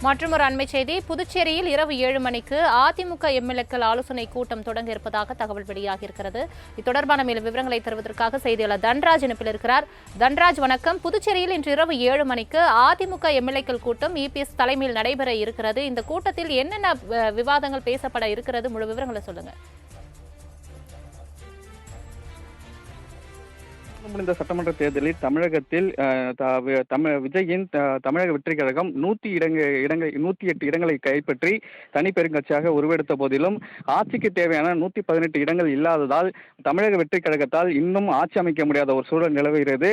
மற்றும் ஒரு அண்மை செய்தி, புதுச்சேரியில் இரவு 7 மணிக்கு அதிமுக எம்எல்ஏக்கள் ஆலோசனை கூட்டம் தொடங்க இருப்பதாக தகவல் வெளியாகியிருக்கிறது. இது தொடர்பான மேலும் விவரங்களை தருவதற்காக செய்தியாளர் தன்ராஜ் இணைப்பில் இருக்கிறார். தன்ராஜ், வணக்கம். புதுச்சேரியில் இன்று இரவு 7 மணிக்கு அதிமுக எம்எல்ஏக்கள் கூட்டம் இபிஎஸ் தலைமையில் நடைபெற இருக்கிறது. இந்த கூட்டத்தில் என்னென்ன விவாதங்கள் பேசப்பட இருக்கிறது? முழு விவரங்களை சொல்லுங்க. முடிந்த சட்டமன்ற தேர்தலில் தமிழகத்தில் விஜயின் தமிழக வெற்றிக் கழகம் 108 இடங்களை கைப்பற்றி தனி பெருங்கட்சியாக உருவெடுத்த போதிலும் ஆட்சிக்கு தேவையான 118 இடங்கள் இல்லாததால் தமிழக வெற்றிக் கழகத்தால் இன்னும் ஆட்சி அமைக்க முடியாத ஒரு சூழல் நிலவுகிறது.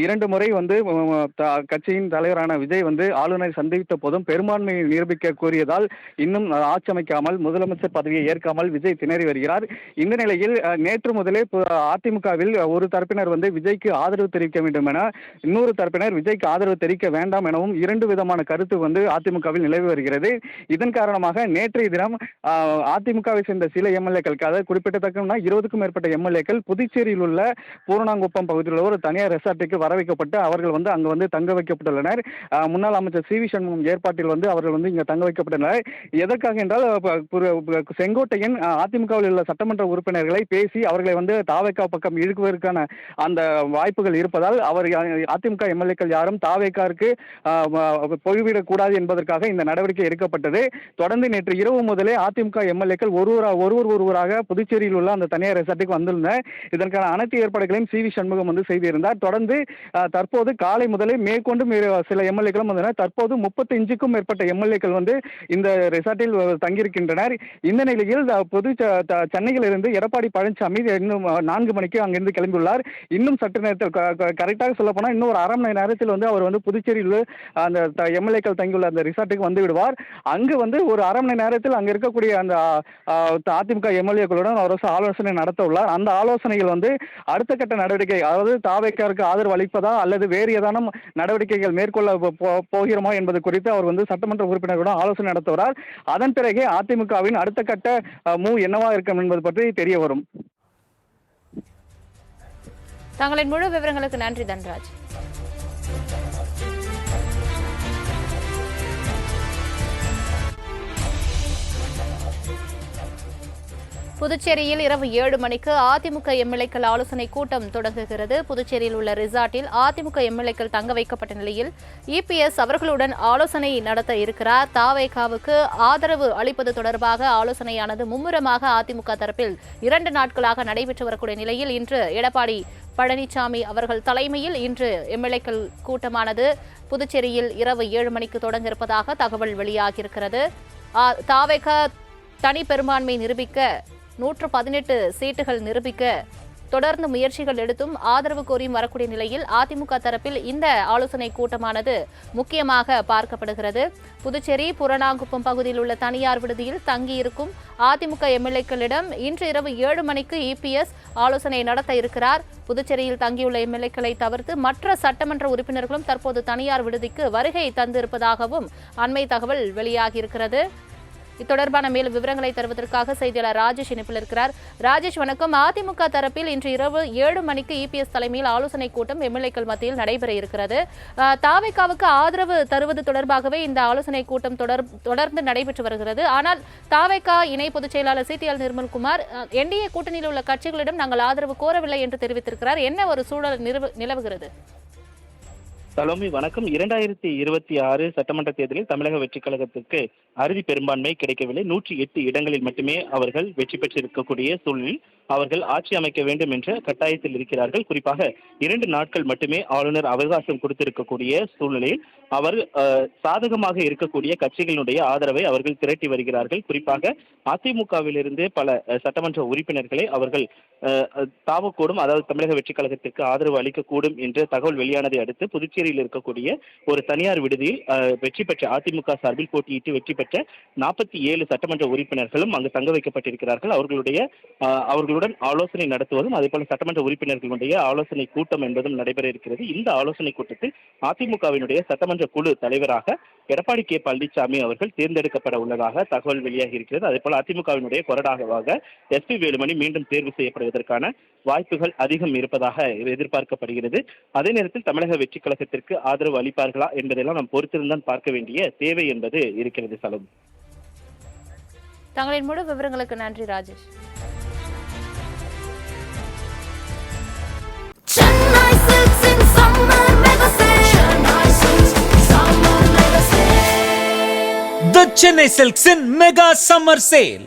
2 முறை கட்சியின் தலைவரான விஜய் ஆளுநரை சந்தித்த போதும் பெரும்பான்மையை நிரூபிக்க கூறியதால் இன்னும் ஆட்சி அமைக்காமல் முதலமைச்சர் பதவியை ஏற்காமல் விஜய் திணறி வருகிறார். இந்த நிலையில் நேற்று முதலே அதிமுகவில் ஒரு தரப்பினர் விஜய்க்கு ஆதரவு தெரிவிக்க வேண்டும் என, இன்னொரு தரப்பினர் விஜய்க்கு ஆதரவு தெரிவிக்க வேண்டாம் எனவும் 2 விதமான கருத்து அதிமுகவில் நிலவி வருகிறது. இதன் காரணமாக நேற்றைய தினம் அதிமுகவை சேர்ந்த சில எம்எல்ஏக்கள், அதாவது குறிப்பிடத்தக்க 20க்கும் மேற்பட்ட எம்எல்ஏக்கள் புதுச்சேரியில் உள்ள பூரணாங்குப்பம் பகுதியில் உள்ள ஒரு தனியார் ரெசார்ட்டுக்கு வர வைக்கப்பட்டு அவர்கள் அங்கு தங்க வைக்கப்பட்டுள்ளனர். முன்னாள் அமைச்சர் சி வி சண்முகம் ஏற்பாட்டில் அவர்கள் இங்கு தங்க வைக்கப்பட்டுள்ளனர். எதற்காக என்றால், செங்கோட்டையன் அதிமுகவில் உள்ள சட்டமன்ற உறுப்பினர்களை பேசி அவர்களை தாவேகா பக்கம் இழுக்குவதற்கான அந்த வாய்ப்புகள் இருப்பதால் அவர் அதிமுக எம்எல்ஏக்கள் யாரும் தாவேகாருக்கு போய்விடக் கூடாது என்பதற்காக இந்த நடவடிக்கை எடுக்கப்பட்டது. தொடர்ந்து நேற்று இரவு முதலே அதிமுக எம்எல்ஏக்கள் ஒருவராக புதுச்சேரியில் உள்ள அந்த தனியார் ரெசார்ட்டுக்கு வந்துள்ளனர். இதற்கான அனைத்து ஏற்பாடுகளையும் சி வி சண்முகம் செய்திருந்தார். தொடர்ந்து தற்போது காலை முதலே மேற்கொண்டு சில எம்எல்ஏக்களும் வந்தனர். தற்போது 35க்கும் மேற்பட்ட எம்எல்ஏக்கள் இந்த ரெசார்ட்டில் தங்கியிருக்கின்றனர். இந்த நிலையில் சென்னையில் இருந்து எடப்பாடி பழனிசாமி இன்னும் 4 மணிக்கு அங்கிருந்து கிளம்பியுள்ளார். இன்னும் சற்று நேரத்தில், கரெக்டாக சொல்ல போனால் இன்னும் ஒரு 1/2 மணி நேரத்தில் அவர் புதுச்சேரியில் அந்த எம்எல்ஏக்கள் தங்கியுள்ள அந்த ரிசார்ட்டுக்கு வந்து விடுவார். அங்கு ஒரு 1/2 மணி நேரத்தில் அங்கு இருக்கக்கூடிய அந்த அதிமுக எம்எல்ஏக்களுடன் அவர் ஆலோசனை நடத்த உள்ளார். அந்த ஆலோசனைகள் அடுத்த கட்ட நடவடிக்கை, அதாவது தாவேக்காருக்கு ஆதரவு அளிப்பதா அல்லது வேறு ஏதானும் நடவடிக்கைகள் மேற்கொள்ள போகிறோமா என்பது குறித்து அவர் சட்டமன்ற உறுப்பினர்களுடன் ஆலோசனை நடத்துவார். அதன் பிறகு அதிமுகவின் அடுத்த கட்ட மூவ் என்னவா இருக்கும் என்பது பற்றி தெரிய வரும். தங்களின் முழு விவரங்களுக்கு நன்றி தன்ராஜ். புதுச்சேரியில் இரவு 7 மணிக்கு அதிமுக எம்எல்ஏக்கள் ஆலோசனை கூட்டம் தொடங்குகிறது. புதுச்சேரியில் உள்ள ரிசார்ட்டில் அதிமுக எம்எல்ஏக்கள் தங்க வைக்கப்பட்ட நிலையில் இபிஎஸ் அவர்களுடன் ஆலோசனை நடத்த இருக்கிறார். தாவேகாவுக்கு ஆதரவு அளிப்பது தொடர்பாக ஆலோசனையானது மும்முரமாக அதிமுக தரப்பில் 2 நாட்களாக நடைபெற்று வரக்கூடிய நிலையில் இன்று எடப்பாடி பழனிசாமி அவர்கள் தலைமையில் இன்று எம்எல்ஏக்கள் கூட்டமானது புதுச்சேரியில் இரவு 7 மணிக்கு தொடங்க இருப்பதாக தகவல் வெளியாகியிருக்கிறது. தாவேகா தனி பெரும்பான்மை நிரூபிக்க 118 சீட்டுகள் நிரூபிக்க தொடர்ந்து முயற்சிகள் எடுத்தும் ஆதரவு கோரியும் வரக்கூடிய நிலையில் அதிமுக தரப்பில் இந்த ஆலோசனை கூட்டமானது முக்கியமாக பார்க்கப்படுகிறது. புதுச்சேரி பூரணாங்குப்பம் பகுதியில் உள்ள தனியார் விடுதியில் தங்கியிருக்கும் அதிமுக எம்எல்ஏக்களிடம் இன்று இரவு 7 மணிக்கு இபிஎஸ் ஆலோசனை நடத்த இருக்கிறார். புதுச்சேரியில் தங்கியுள்ள எம்எல்ஏக்களை தவிர்த்து மற்ற சட்டமன்ற உறுப்பினர்களும் தற்போது தனியார் விடுதிக்கு வருகை தந்திருப்பதாகவும் அண்மை தகவல் வெளியாகியிருக்கிறது. இத்தொடர்பான மேலும் விவரங்களை தருவதற்காக செய்தியாளர் ராஜேஷ் இணைப்பில் இருக்கிறார். ராஜேஷ், வணக்கம். அதிமுக தரப்பில் இன்று இரவு 7 மணிக்கு இபிஎஸ் தலைமையில் ஆலோசனை கூட்டம் எம்எல்ஏக்கள் மத்தியில் நடைபெற இருக்கிறது. தாவேகாவுக்கு ஆதரவு தருவது தொடர்பாகவே இந்த ஆலோசனை கூட்டம் தொடர்ந்து நடைபெற்று வருகிறது. ஆனால் தாவேகா இணை பொதுச் செயலாளர் சிடிஎல் நிர்மல்குமார் என்டிஏ கூட்டணியில் உள்ள கட்சிகளிடம் நாங்கள் ஆதரவு கோரவில்லை என்று தெரிவித்திருக்கிறார். என்ன ஒரு சூழல் நிலவுகிறது? சலோமி, வணக்கம். 2026 சட்டமன்ற தேர்தலில் தமிழக வெற்றிக் கழகத்திற்கு அறுதி பெரும்பான்மை கிடைக்கவில்லை. 108 இடங்களில் மட்டுமே அவர்கள் வெற்றி பெற்றிருக்கக்கூடிய சூழலில் அவர்கள் ஆட்சி அமைக்க வேண்டும் என்ற கட்டாயத்தில் இருக்கிறார்கள். குறிப்பாக 2 நாட்கள் மட்டுமே ஆளுநர் அவகாசம் கொடுத்திருக்கக்கூடிய சூழ்நிலையில் அவர் சாதகமாக இருக்கக்கூடிய கட்சிகளுடைய ஆதரவை அவர்கள் திரட்டி வருகிறார்கள். குறிப்பாக அதிமுகவிலிருந்து பல சட்டமன்ற உறுப்பினர்களை அவர்கள் தாவக்கூடும், அதாவது தமிழக வெற்றிக் கழகத்திற்கு ஆதரவு அளிக்கக்கூடும் என்ற தகவல் வெளியானதை அடுத்து புதுச்சேரியில் இருக்கக்கூடிய ஒரு தனியார் விடுதியில் வெற்றி பெற்ற அதிமுக சார்பில் போட்டியிட்டு வெற்றி பெற்ற 47 சட்டமன்ற உறுப்பினர்களும் அங்கு தங்க வைக்கப்பட்டிருக்கிறார்கள். அவர்களுடன் ஆலோசனை நடத்துவதும் அதே போல சட்டமன்ற உறுப்பினர்களுடைய ஆலோசனை கூட்டம் என்பதும் நடைபெற இருக்கிறது. இந்த ஆலோசனை கூட்டத்தில் அதிமுகவினுடைய சட்டமன்ற குழு தலைவராக எடப்பாடி கே பழனிசாமி அவர்கள் தேர்ந்தெடுக்கப்பட உள்ளதாக தகவல் வெளியாகி இருக்கிறது. அதே போல அதிமுகவினுடைய கொறடாகவாக எஸ் பி வேலுமணி மீண்டும் தேர்வு செய்யப்படுவதற்கான வாய்ப்புகள் அதிகம் இருப்பதாக எதிர்பார்க்கப்படுகிறது. அதே நேரத்தில் தமிழக வெற்றி கழகத்திற்கு திட்டத்திற்கு ஆதரவு அளிப்பார்களா என்பதெல்லாம் நாம் பொறுத்திருந்தான் பார்க்க வேண்டிய தேவை என்பது இருக்கிறது சலோமி. தங்களின் முழு விவரங்களுக்கு நன்றி Rajesh. The Chennai Silks in Mega Summer Sale.